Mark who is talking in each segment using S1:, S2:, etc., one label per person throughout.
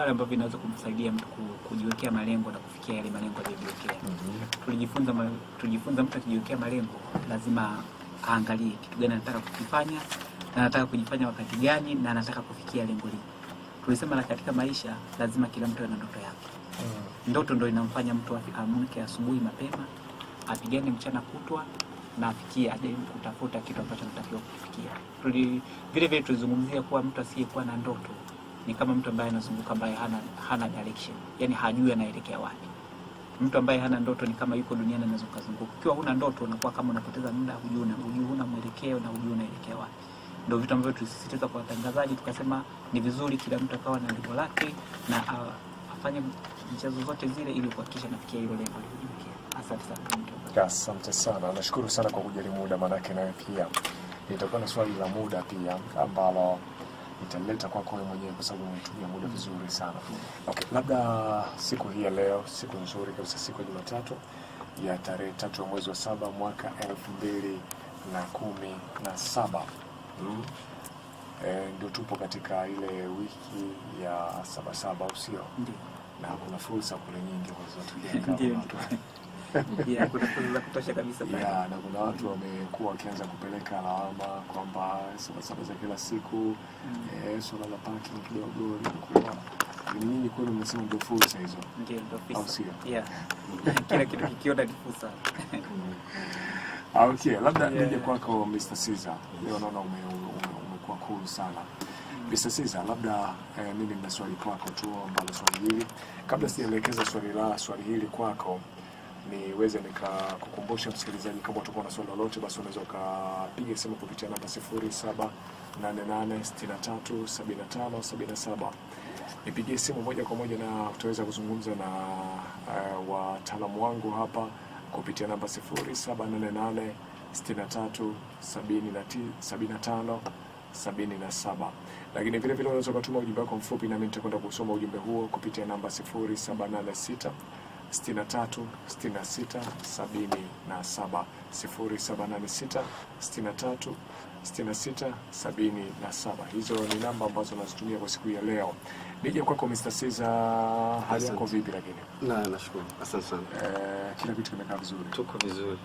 S1: mbalimbali ambavyo vinaweza kumsaidia mtu kujiwekea malengo na kufikia yale malengo aliyojiwekea. Tulijifunza mtu akijiwekea malengo lazima aangalie kitu gani anataka kukifanya na anataka kujifanya wakati gani na anataka kufikia lengo hili. Tulisema na katika maisha lazima kila mtu ana ndoto yake. Ndoto ndio inamfanya mtu aamke asubuhi mapema, apigane mchana kutwa na afikie hadi kutafuta kitu ambacho anatakiwa kufikia. Vile vile tulizungumzia kuwa mtu asiyekuwa na ndoto ni kama mtu ambaye anazunguka ambaye hana direction, yani hajui anaelekea wapi. Mtu ambaye hana ndoto ni kama yuko duniani anazunguka. Ukiwa huna ndoto unakuwa kama unapoteza muda, hujui huna mwelekeo na hujui unaelekea wapi. Ndio vitu ambavyo tulisisitiza kwa watangazaji, tukasema ni vizuri kila mtu akawa na lengo lake na afanye michezo zote zile ili kuhakikisha nafikia hilo lengo lililojiwekea. Asante sana.
S2: Asante sana. Nashukuru sana kwa kujali muda, manake nawe pia nitakuwa na swali la muda pia ambalo nitaleta kwako wewe mwenyewe kwa sababu umetumia muda vizuri sana. Okay, labda siku hii ya leo, siku nzuri kabisa, siku ya Jumatatu ya tarehe 3 mwezi wa 7 mwaka 2017. Ndio tupo katika ile wiki ya 77 au sio?
S1: Ndio.
S2: Na kuna fursa kule nyingi kwa sababu
S1: ndio. Kuna fursa za kutosha kabisa pale.
S2: Na kuna watu wamekuwa wakianza kupeleka lawama kwamba 77 za kila siku swala la parking kidogo linakuwa nini, kwani mnasema ndio fursa hizo?
S1: Ndio fursa.
S2: Au sio?
S1: Kila kitu kikiona ni fursa.
S2: Okay, labda nije kwako Mr. Caesar. Leo naona umekuwa cool sana. Mr. Caesar, labda mimi nina swali kwako tu ambalo swali hili kabla sijaelekeza swali hili kwako niweze nikakukumbusha msikilizaji, kama utakuwa na swali lolote basi unaweza ukapiga simu kupitia namba 0788637577. Nipigie simu moja kwa moja na tutaweza kuzungumza na wataalamu wangu hapa kupitia namba 0788637577. Lakini vile vile unaweza kutuma ujumbe wako mfupi na mimi nitakwenda kusoma ujumbe huo kupitia namba 0786 63 66 77 0786 63 66 77. Hizo ni namba ambazo nazitumia kwa siku ya leo. Nije kwako Mr. Caesar, hali yako vipi? Lakini
S3: nashukuru. Asante sana.
S2: Kila kitu kimekaa vizuri?
S3: Tuko vizuri.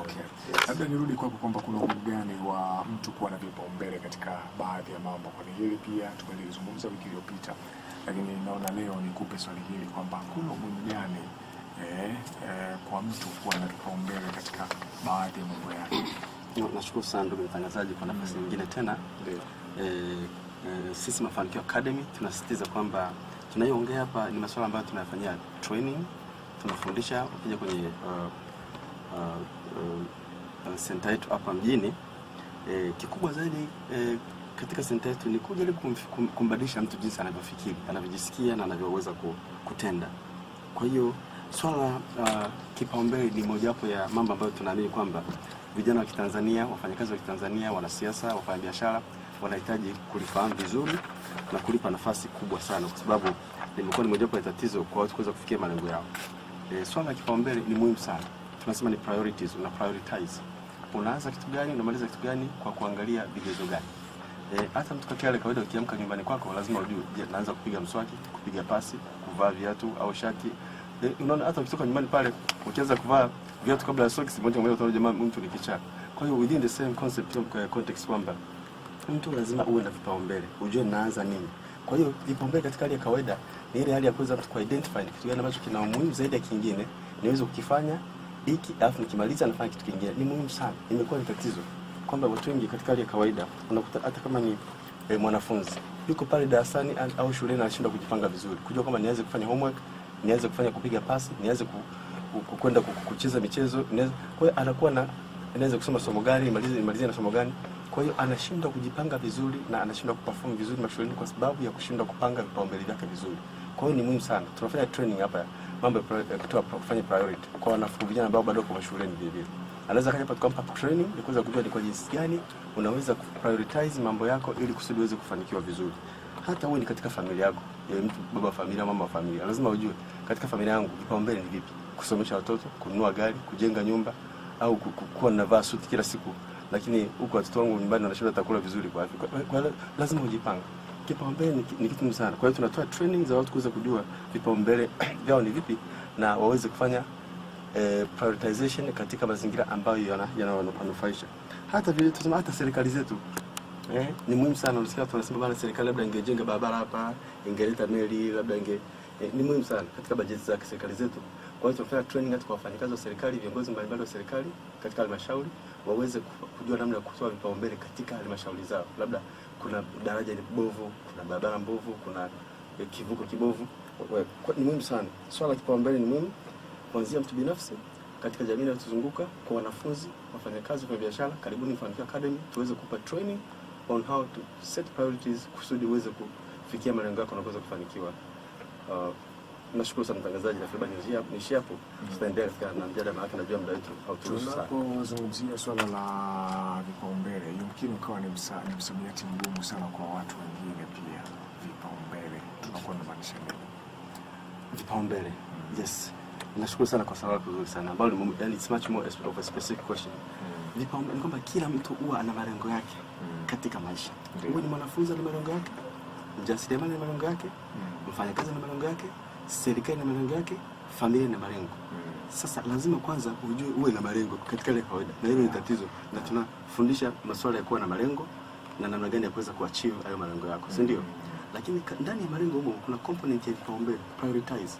S2: Okay. Labda nirudi kwako kwamba kuna umuhimu gani wa mtu kuwa na vipaumbele katika baadhi ya mambo. Kwa hili pia tumelizungumza wiki iliyopita, lakini naona leo nikupe swali hili kwamba kuna umuhimu gani kwa mtu kuwa na vipaumbele katika baadhi ya mambo yake.
S3: Nashukuru sana ndugu mtangazaji kwa nafasi nyingine tena. Sisi Mafanikio Academy tunasisitiza kwamba tunayoongea hapa ni masuala ambayo tunayafanyia training, tunafundisha. Ukija kwenye center yetu hapa mjini, kikubwa zaidi katika center yetu ni kujaribu kumbadilisha mtu jinsi anavyofikiri, anavyojisikia na anavyoweza kutenda. Kwa hiyo swala kipaumbele ni mojawapo ya mambo ambayo tunaamini kwamba vijana wa Kitanzania, wafanyakazi wa Kitanzania, wanasiasa, wafanyabiashara wanahitaji kulifahamu vizuri na kulipa nafasi kubwa sana, kwa sababu limekuwa ni mojawapo ya tatizo kwa watu kuweza kufikia malengo yao. Swala la kipaumbele ni muhimu sana. Tunasema ni priorities, una prioritize. Unaanza kitu gani, unamaliza kitu gani kwa kuangalia vigezo gani. Hata mtu kwa kawaida ukiamka nyumbani kwako lazima ujue, je, naanza kupiga mswaki, kupiga pasi, kuvaa viatu au shati. Unaona hata ukitoka nyumbani pale ukianza kuvaa viatu kabla ya socks, moja kwa moja utaona jamaa mtu ni kichaa. Kwa hiyo within the same concept of context kwamba mtu lazima uwe na vipaumbele, ujue naanza nini. Kwa hiyo vipaumbele katika hali ya kawaida ni ile hali ya kuweza ku-identify kitu gani ambacho kina umuhimu zaidi ya kingine, niweze kukifanya hiki alafu nikimaliza nafanya kitu kingine. Ni muhimu sana. Imekuwa ni tatizo kwamba watu wengi katika hali ya kawaida unakuta hata kama ni mwanafunzi yuko pale darasani au shuleni anashindwa kujipanga vizuri, kujua kama nianze kufanya homework, nianze kufanya kupiga pasi, nianze kwenda kucheza michezo, kwa hiyo anakuwa na anaweza kusoma somo gani, nimalizie na somo gani. Kwa hiyo anashindwa kujipanga vizuri na anashindwa kuperform vizuri mashuleni kwa sababu ya kushindwa kupanga vipaumbele vyake vizuri. Kwa hiyo ni muhimu sana. Tunafanya training hapa mambo ya kufanya priority kwa wanafunzi vijana ambao bado wako shuleni vile vile. Anaweza kaja tukampa training ili kuweza kujua ni kwa jinsi gani unaweza prioritize mambo yako ili kusudi uweze kufanikiwa vizuri. Hata wewe ni katika familia yako, mtu baba wa familia, mama wa familia, lazima ujue katika familia yangu vipaumbele ni vipi. Kusomesha watoto, kununua gari, kujenga nyumba au kuwa navaa suti kila siku, lakini huko watoto wangu nyumbani wanashinda takula vizuri kwa afya. Kwa lazima ujipanga. Kipaumbele ni kitu muhimu sana. Kwa hiyo tunatoa training za watu kuweza kujua vipaumbele vyao ni vipi na waweze kufanya prioritization katika mazingira ambayo yanawanufaisha. Hata vile tunasema hata serikali zetu ni muhimu sana. Unasikia tunasema bana, serikali labda ingejenga barabara hapa, ingeleta meli, labda ni muhimu sana katika bajeti za serikali zetu. Kwa hiyo tunafanya training hata kwa wafanyakazi wa serikali, viongozi mbalimbali wa serikali katika halmashauri waweze kujua namna ya kutoa vipaumbele katika halmashauri zao. Labda kuna daraja ni bovu, kuna barabara mbovu, kuna kivuko kibovu. Ni muhimu sana. Swala la kipaumbele ni muhimu kuanzia mtu binafsi katika jamii inayotuzunguka, kwa wanafunzi, wafanyakazi wa biashara. Karibuni Mafanikio Academy tuweze kupa training on how to set priorities kusudi uweze kufikia malengo yako na kuweza kufanikiwa. Nashukuru sana mtangazaji, na feba niishie hapo. Tutaendelea na mjadala maana najua muda wetu hauturuhusu sana.
S2: Tunapozungumzia swala la vipaumbele, yumkini ukawa ni msamiati mgumu sana kwa watu wengine pia. Vipaumbele tunakuwa tunamaanisha nini?
S3: Vipaumbele. Yes. Nashukuru sana kwa swali zuri sana ambalo ni it's much more of a specific question. Vipaumbele ni kwamba kila mtu huwa ana malengo yake katika maisha. Wewe ni mwanafunzi ana malengo yake, mjasiriamali ana malengo yake, mfanyakazi ana malengo yake, serikali na malengo yake, familia na malengo. Sasa lazima kwanza ujue uwe na malengo katika ile kawaida. Na hilo ni tatizo. Na tunafundisha masuala ya kuwa na malengo na namna gani ya kuweza kuachieve hayo malengo yako, si ndio? Lakini ndani ya malengo huko kuna component ya vipaumbele, prioritize.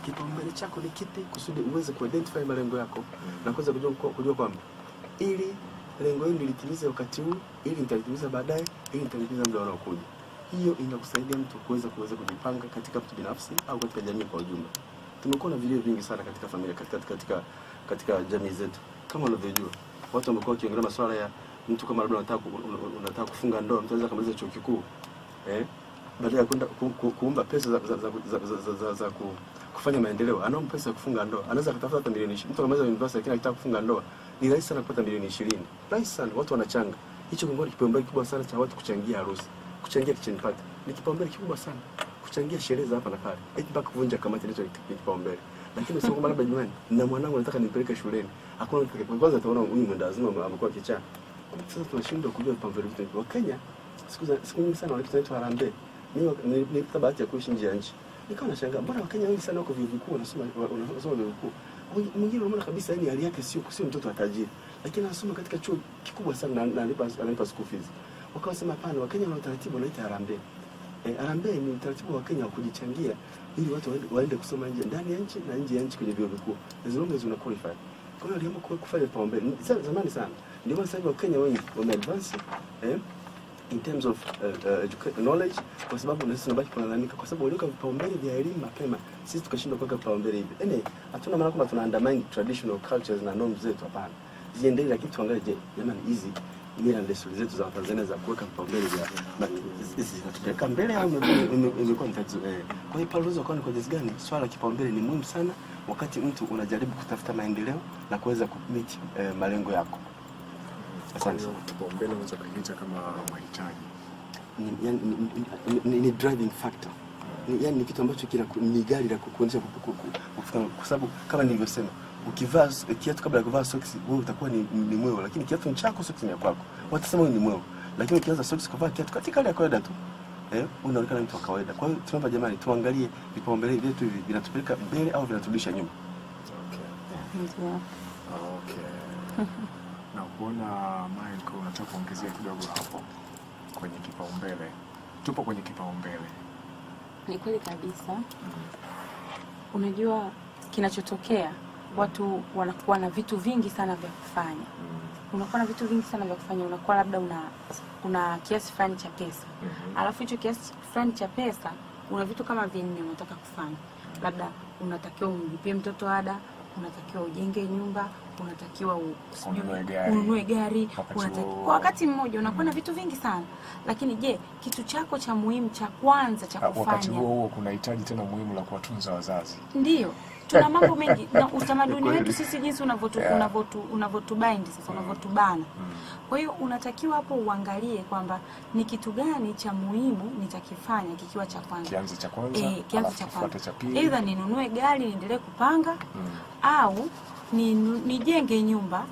S3: Kipaumbele chako ni kipi kusudi uweze kuidentify malengo yako na kuweza kujua kwamba ili lengo hili litimize wakati huu, ili nitalitimiza baadaye, ili nitalitimiza muda unaokuja. Hiyo inakusaidia mtu kuweza kujipanga katika mtu binafsi au katika jamii kwa ujumla. Tumekuwa na vilio vingi sana katika familia, katika jamii zetu. Kama unavyojua, watu wamekuwa wakiongelea masuala ya mtu kama labda unataka kufunga ndoa, mtu anaweza kumaliza chuo kikuu baada ya kwenda kuomba pesa za kufanya maendeleo, anaomba pesa ya kufunga ndoa, anaweza kutafuta hata milioni 20. Mtu anamaliza university lakini anataka kufunga ndoa, ni rahisi sana kupata milioni 20. Rahisi sana, watu wanachanga. Hicho ni kipaumbele kikubwa sana cha watu kuchangia harusi, kuchangia kitchen party. Ni kipaumbele kikubwa sana. Kuchangia sherehe za hapa na pale. Mpaka kuvunja kamati ndicho kipaumbele. Lakini sio kwamba labda jamani, na mwanangu nataka nimpeleke shuleni. Hakuna mtu kwanza ataona huyu mwendazima amekuwa kichaa. Sasa tunashindwa kujua vipaumbele vitu. Wakenya siku nyingi sana wanaitwa harambee. Mimi nilipata bahati ya kuishi nje ya nchi. Nikawa nashangaa, mbona Wakenya wengi sana wako vyuo vikuu wanasoma vyuo vikuu. Mwingine unaona kabisa yani hali yake sio mtoto wa tajiri, lakini anasoma katika chuo kikubwa sana na analipa school fees. Wakasema hapana, Wakenya wana utaratibu unaitwa harambee. Harambee ni utaratibu wa Kenya wa kujichangia ili watu waende kusoma nje, ndani ya nchi na nje ya nchi kwenye vyuo vikuu. As long as una qualify. Kwa hiyo aliamua kufanya vipaumbele. Zamani sana. Ndio maana sasa Wakenya wengi wame advance in terms of knowledge, kwa sababu na sisi tunabaki tunalalamika kwa sababu waliweka vipaumbele vya elimu mapema, sisi tukashindwa kuweka vipaumbele hivi. Hatuna maana kwamba tuna undermine traditional cultures na norms zetu, hapana. Ziendelee, lakini tuangalie, je, jamani, hizi mila na desturi zetu za Tanzania za kuweka vipaumbele vya hizi zinatupeleka mbele au imekuwa mtatizo? Kwa hiyo pale unaweza kuona kwa jinsi gani swala la kipaumbele ni muhimu sana wakati mtu unajaribu kutafuta maendeleo na kuweza kumit malengo yako. Asante.
S2: Kipaumbele unaweza kukiita kama mahitaji.
S3: Ni driving factor. Ni kitu ambacho ni gari la kukuonyesha kwa sababu kama nilivyosema, ukivaa kiatu kabla ya kuvaa socks wewe utakuwa ni mweo, lakini kiatu ni chako, socks ni ya kwako. Watasema wewe ni mweo. Lakini ukianza socks kuvaa kiatu katika hali ya kawaida tu, unaonekana mtu wa kawaida. Kwa hiyo tunaomba jamani, tuangalie vipaumbele vyetu vinatupeleka mbele au vinaturudisha nyuma.
S2: Okay. Na kuona Michael unataka kuongezea kidogo hapo kwenye kipaumbele. Tupo kwenye kipaumbele.
S4: Ni kweli kabisa. Unajua kinachotokea, watu wanakuwa na vitu vingi sana vya kufanya. Unakuwa na vitu vingi sana vya kufanya, unakuwa labda una kiasi fulani cha pesa. Alafu hicho kiasi fulani cha pesa una vitu kama vinne unataka kufanya. Labda unatakiwa umlipie mtoto ada, unatakiwa ujenge nyumba, unatakiwa ununue gari, kwa wakati mmoja unakuwa na vitu vingi sana. Lakini je, kitu chako cha muhimu cha kwanza cha kufanya
S2: wakati huo kunahitaji tena muhimu la kuwatunza wazazi.
S4: Ndio. tuna mambo mengi na utamaduni wetu sisi jinsi unavotubind sasa, unavotubana. Kwa hiyo unatakiwa hapo uangalie kwamba ni kitu gani cha muhimu nitakifanya kikiwa cha kwanza.
S2: Kianze cha kwanza.
S4: Kianze cha kwanza. Either ninunue gari niendelee kupanga au nijenge nyumba,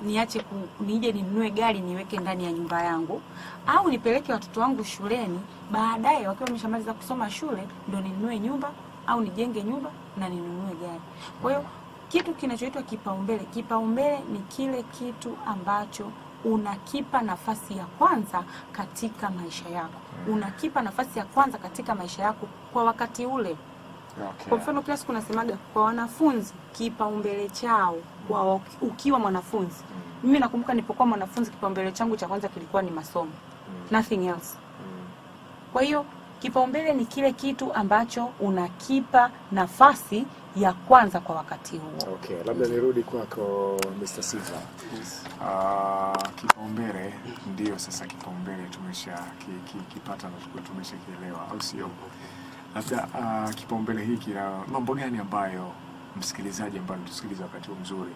S4: nije ninunue gari niweke ndani ya nyumba yangu, au nipeleke watoto wangu shuleni, baadaye wakiwa wameshamaliza kusoma shule ndo ninunue nyumba au nijenge nyumba na ninunue gari. Kwa hiyo kitu kinachoitwa kipaumbele, kipaumbele ni kile kitu ambacho unakipa nafasi ya kwanza katika maisha yako. Unakipa nafasi ya kwanza katika maisha yako kwa wakati ule.
S2: Okay.
S4: Kwa mfano kila siku nasemaga kwa wanafunzi kipaumbele chao kwa ukiwa mwanafunzi. Mimi nakumbuka nilipokuwa mwanafunzi kipaumbele changu cha kwanza kilikuwa ni masomo. Nothing else. Kwa hiyo kipaumbele ni kile kitu ambacho unakipa nafasi ya kwanza kwa wakati huo.
S2: Okay, labda nirudi kwako Mr. Caesar. Kipaumbele ndio sasa kipaumbele kipata na tumeshakielewa, au sio? Labda kipaumbele hiki na mambo gani ambayo msikilizaji ambaye anatusikiliza wakati mzuri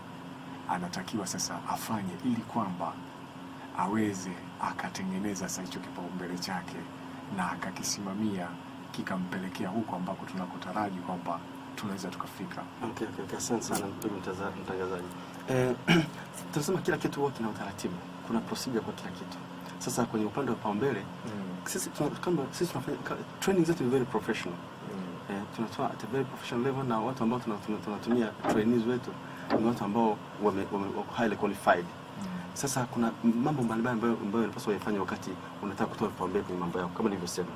S2: anatakiwa sasa afanye ili kwamba aweze akatengeneza sasa hicho kipaumbele chake na akakisimamia kikampelekea huko ambako tunakotaraji kwamba tunaweza tukafika.
S3: Okay, asante sana ndugu mtangazaji. Tunasema kila kitu huwa kina utaratibu. Kuna procedure kwa kila kitu. Sasa kwenye upande wa kipaumbele, sisi tunafanya training zetu ni very professional. Tunatoa at a very professional level, na watu ambao tunatumia trainees wetu ni watu ambao wako highly qualified. Sasa kuna mambo mbalimbali ambayo yanapaswa yafanye wakati unataka kutoa kipaumbele kwenye mambo yako. Kama nilivyosema,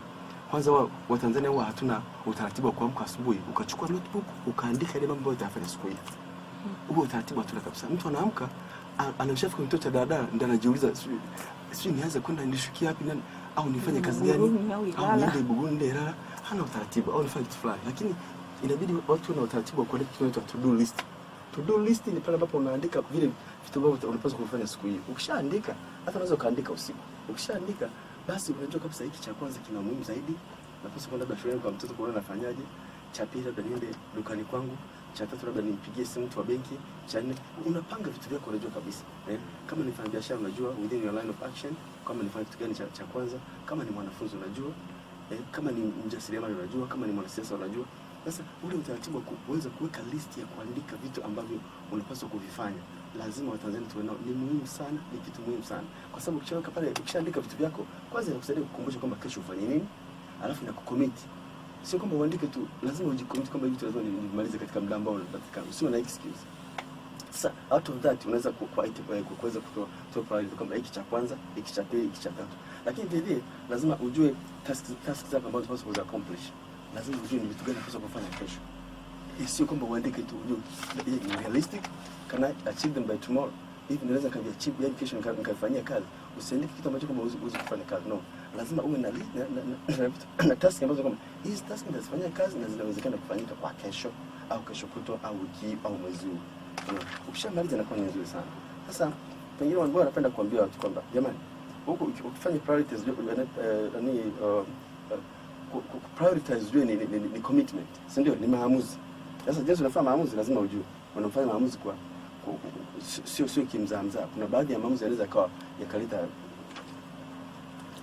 S3: kwanza wa Tanzania huwa hatuna utaratibu wa kuamka asubuhi ukachukua notebook ukaandika ile mambo ambayo utafanya siku hiyo. Huo utaratibu hatuna kabisa. Mtu anaamka anamshafi kwenye kituo cha daladala ndio anajiuliza sijui nianze kwenda nishukie wapi nani au nifanye kazi gani au niende Buguni Ndera. Hana utaratibu au nifanye kitu fulani. Lakini inabidi watu wana utaratibu wa kuandika kitu kinaitwa to do list. To do list ni pale ambapo unaandika vile vitu ambavyo unapaswa kufanya siku hiyo. Ukishaandika hata unaweza kaandika usiku. Ukishaandika basi unajua kabisa hiki cha kwanza kina muhimu zaidi. Napaswa kwenda labda shuleni kwa mtoto kuona nafanyaje. Cha pili labda niende dukani kwangu. Cha tatu labda nimpigie simu mtu wa benki. Cha nne unapanga vitu vyako unajua kabisa. Kama ni biashara unajua within your line of action, kama nifanye kitu gani cha kwanza, kama ni mwanafunzi unajua, kama ni mjasiriamali unajua, kama ni mwanasiasa unajua. Sasa ule utaratibu wa kuweza kuweka list ya kuandika vitu ambavyo unapaswa kuvifanya, lazima Watanzania tuwe nao. Ni muhimu sana, ni kitu muhimu sana. Kwa sababu ukishaweka pale, ukishaandika vitu vyako, kwanza inakusaidia kukumbusha kwamba kesho ufanye nini, alafu inakucommit. Sio kwamba uandike tu, lazima ujicommit kwamba hivi lazima nimalize katika muda ambao unapatikana. Usiwe na excuse. Sasa out of that unaweza kuweza kutoa priority kwamba hiki cha kwanza, hiki cha pili, hiki cha tatu. Lakini vile lazima ujue tasks zako ambazo unapaswa kuaccomplish. Lazima ujue ni vitu gani unapaswa kufanya kesho. Sio kwamba uandike tu, ujue ni realistic, can I achieve them by tomorrow? Hivi naweza achieve yani kesho nikafanyia kazi. Usiandike kitu ambacho kama uweze kufanya kazi. No. Lazima uwe na task ambazo kama hizi task nitazifanyia kazi na zinawezekana kufanyika kwa kesho au kesho kutwa au wiki au mwezi huu. Ukishamaliza inakuwa ni nzuri sana. Sasa pengine watu wanapenda kuambia watu kwamba jamani, huko ukifanya priorities prioritize ni commitment, si ndio? Ni maamuzi. Sasa jinsi unafanya maamuzi lazima ujue. Unafanya maamuzi kwa sio kimzaamza. Kuna baadhi ya maamuzi yanaweza kawa yakaleta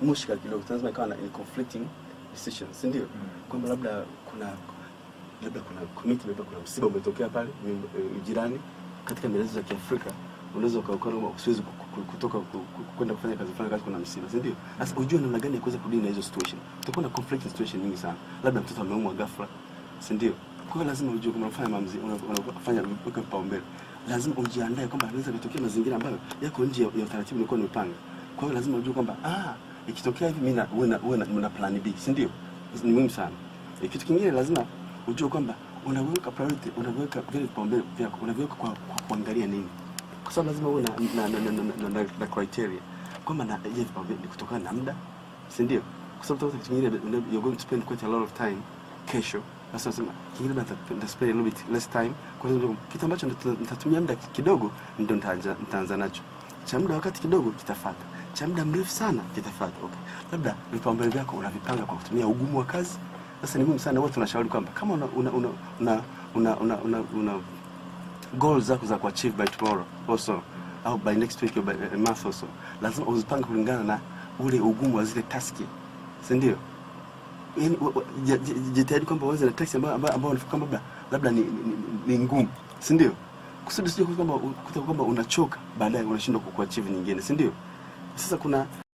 S3: mushkil kidogo, lazima ikawa na conflicting decisions, si ndio? Kwamba labda kuna commitment, kuna msiba umetokea pale jirani. Katika mila za Kiafrika unaweza ukaona usiwezi kutoka kwenda kufanya kazi fulani wakati kuna msiba, si ndio? Sasa ujue namna gani ya kuweza kudili na hizo situation. Utakuwa na conflicting situation nyingi sana. Labda mtoto ameumwa ghafla, si ndio? Kwa hiyo lazima ujue kama unafanya maamuzi, unafanya vipaumbele. Lazima ujiandae kwamba inaweza kutokea mazingira ambayo yako nje ya utaratibu uliokuwa umepanga. Kwa hiyo lazima ujue kwamba ikitokea hivi mimi na plan B, si ndio? Ni muhimu sana. Kitu kingine lazima ujue kwamba unaweka priority, unaweka vile vipaumbele vyako, unaweka kwa kuangalia nini. Kwa sababu lazima uwe na criteria kwamba na je vipaumbele kutokana na muda, si ndio? Kwa sababu kitu kingine you're going to spend quite a lot of time kesho. Sasa nasema kingine spend a little bit less time, kwa sababu kitu ambacho nitatumia muda kidogo ndio nitaanza nacho. Cha muda wakati kidogo kitafuata. Cha muda mrefu sana kitafuata. Okay. Labda vipaumbele vyako unavipanga kwa kutumia ugumu wa kazi. Sasa ni muhimu sana watu tunashauri kwamba kama una goals zako za kuachieve by tomorrow also, au by next week or by a month also, lazima uzipange kulingana na ule ugumu wa zile taski, si ndio? Yaani jitahidi kwamba uanze na taski ambayo unafikiri labda ni ngumu, si ndio? Kusudi sio kwamba unachoka baadaye unashindwa kuachieve nyingine, si ndio? Sasa kuna